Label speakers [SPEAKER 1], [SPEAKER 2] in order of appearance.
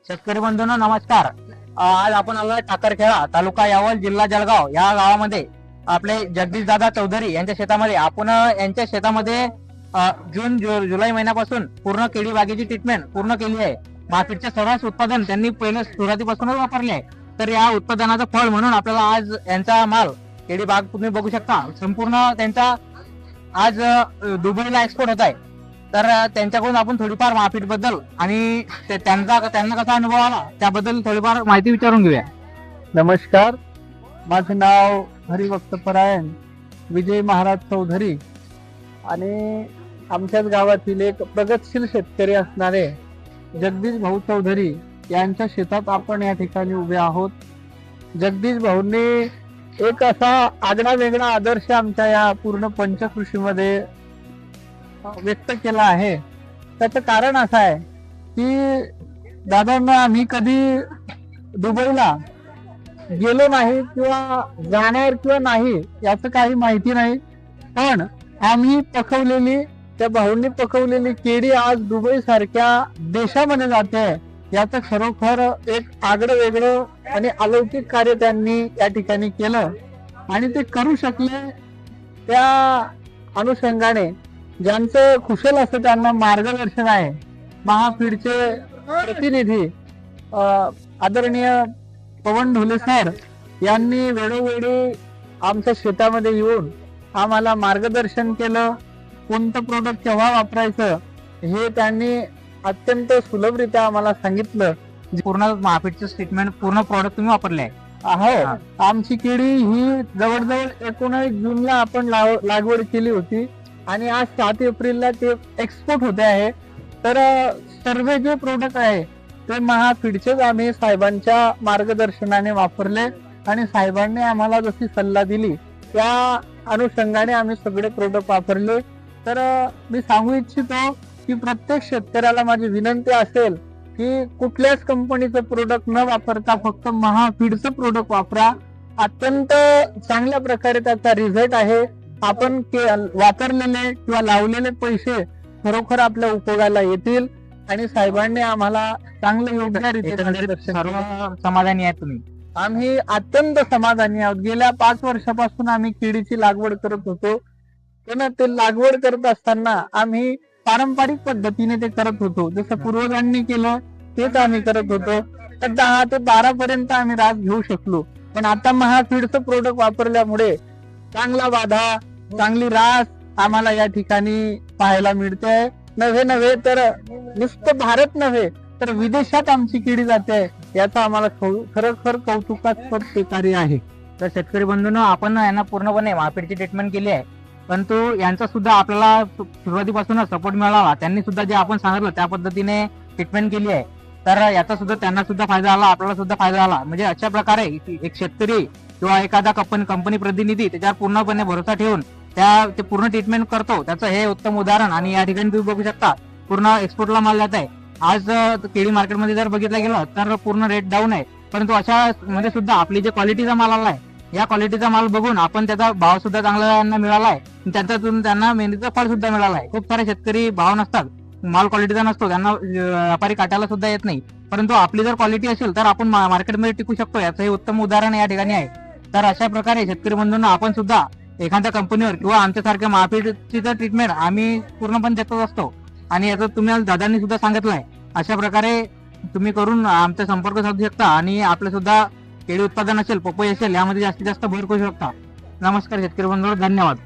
[SPEAKER 1] शेतकरी बंधूंनो नमस्कार। आज आपण आलोय ठाकरखेडा तालुका यावल जिल्हा जळगाव या गावामध्ये आपले जगदीश दादा चौधरी यांच्या शेतामध्ये आपण यांच्या शेतामध्ये जुलै महिन्यापासून पूर्ण केळी बागेची ट्रीटमेंट पूर्ण केली आहे। मार्केटचे सर्वच उत्पादन त्यांनी पहिले सुरुवातीपासूनच वापरले आहे। तर या उत्पादनाचं फळ म्हणून आपल्याला आज यांचा माल केळी बाग तुम्ही बघू शकता संपूर्ण त्यांचा आज दुबईला एक्सपोर्ट होत आहे। तर त्यांच्याकडून आपण थोडीफार मार्केट बद्दल आणि त्यांना कसा अनुभव आला त्याबद्दल थोडीफार माहिती विचारून घेऊया।
[SPEAKER 2] नमस्कार, माझे नाव हरिभक्तपरायण विजय महाराज चौधरी आणि आमच्याच गावातील एक प्रगतशील शेतकरी असणारे जगदीश भाऊ चौधरी यांच्या शेतात आपण या ठिकाणी उभे आहोत। जगदीश भाऊंनी एक असा आगळा वेगळा आदर्श आमच्या या पूर्ण पंचकृषीमध्ये व्यक्त केला आहे। त्याचं कारण असं आहे की दादांना आम्ही कधी दुबईला गेलो नाही किंवा जाणार किंवा नाही याचं काही माहिती नाही, पण आम्ही पकवलेली त्या भाऊंनी पकवलेली केळी आज दुबई सारख्या देशामध्ये जाते याचं खरोखर एक आगळं वेगळं आणि अलौकिक कार्य त्यांनी या ठिकाणी केलं आणि ते करू शकले। त्या अनुषंगाने ज्यांचं कुशल असं त्यांना मार्गदर्शन आहे महाफीडचे प्रतिनिधी आदरणीय पवन ढोले सर यांनी वेळोवेळी आमच्या शेतामध्ये येऊन आम्हाला मार्गदर्शन केलं। कोणतं प्रोडक्ट केव्हा वापरायचं हे त्यांनी अत्यंत सुलभरित्या आम्हाला सांगितलं।
[SPEAKER 1] पूर्ण मार्केटचे ट्रीटमेंट पूर्ण प्रॉडक्ट तुम्ही वापरले
[SPEAKER 2] आहे। आमची केळी ही जवळजवळ 19 जूनला आपण लागवड केली होती आणि आज 7 एप्रिलला ते एक्सपोर्ट होते आहे। तर सर्व जे प्रोडक्ट आहे ते महाफीडचेच आम्ही साहेबांच्या मार्गदर्शनाने वापरले आणि साहेबांनी आम्हाला जशी सल्ला दिली त्या अनुषंगाने आम्ही सगळे प्रोडक्ट वापरले। तर मी सांगू इच्छितो की प्रत्येक शेतकऱ्याला माझी विनंती असेल की कुठल्याच कंपनीचं प्रोडक्ट न वापरता फक्त महाफीडचं प्रोडक्ट वापरा। अत्यंत चांगल्या प्रकारे त्याचा रिझल्ट आहे। आपण वापरलेले किंवा लावलेले पैसे खरोखर आपल्या उपयोगाला येतील आणि साहेबांनी आम्हाला चांगलं योग्य
[SPEAKER 1] सर्व समाधानी आहे तुम्ही?
[SPEAKER 2] आम्ही अत्यंत समाधानी आहोत। गेल्या 5 वर्षापासून आम्ही केळीची लागवड करत होतो, पण ते लागवड करत असताना आम्ही पारंपरिक पद्धतीने ते करत होतो, जसं पूर्वजांनी केलं तेच आम्ही करत होतो। तर 10 ते 12 पर्यंत आम्ही रास घेऊ शकलो, पण आता महाफीडचं प्रोडक्ट वापरल्यामुळे चांगला बाधा चांगली रास आम्हाला या ठिकाणी पाहायला मिळते। नव्हे तर नुसतं भारत नव्हे तर विदेशात आमची केळी जाते याचा आम्हाला खरोखर कौतुकास्पद ते कार्य आहे।
[SPEAKER 1] तर शेतकरी बंधूंनो आपण यांना पूर्णपणे मार्केटची ट्रीटमेंट केली आहे, परंतु यांचा सुद्धा आपल्याला सुरुवातीपासूनच सपोर्ट मिळाला। त्यांनी सुद्धा जे आपण सांगितलं त्या पद्धतीने ट्रीटमेंट केली आहे, तर याचा सुद्धा त्यांना सुद्धा फायदा आला, आपल्याला सुद्धा फायदा आला। म्हणजे अशा प्रकारे एक शेतकरी किंवा एखादा कंपनी प्रतिनिधी त्याच्यावर पूर्णपणे भरोसा ठेवून ते पूर्ण ट्रीटमेंट करतो, त्याचं हे उत्तम उदाहरण। आणि या ठिकाणी तुम्ही बघू शकता पूर्ण एक्सपोर्टला माल जात आहे। आज केळी मार्केटमध्ये जर बघितलं गेलं तर पूर्ण रेट डाऊन आहे, परंतु अशा मध्ये सुद्धा आपली जे क्वालिटीचा माल आला आहे या क्वालिटीचा माल बघून आपण त्याचा भाव सुद्धा चांगला मिळाला आहे, त्याच्यातून त्यांना मेहनतीचं फळ सुद्धा मिळालं आहे। खूप सारे शेतकरी भाव नसतात, माल क्वालिटीचा नसतो, त्यांना व्यापारी काटायला सुद्धा येत नाही, परंतु आपली जर क्वालिटी असेल तर आपण मार्केटमध्ये टिकू शकतो, याचं हे उत्तम उदाहरण या ठिकाणी आहे। तर अशा प्रकारे शेतकरी बंधूंना आपण सुद्धा एखाद्या कंपनीवर किंवा आमच्यासारख्या महाफीडची ट्रीटमेंट आम्ही पूर्णपणे देतच असतो आणि याचं तुम्ही दादांनी सुद्धा सांगितलंय। अशा प्रकारे तुम्ही करून आमचा संपर्क साधू शकता आणि आपलं सुद्धा केळी उत्पादन असेल, पपई असेल यामध्ये जास्तीत जास्त भर करू शकता। नमस्कार शेतकरी बंधूंनो, धन्यवाद।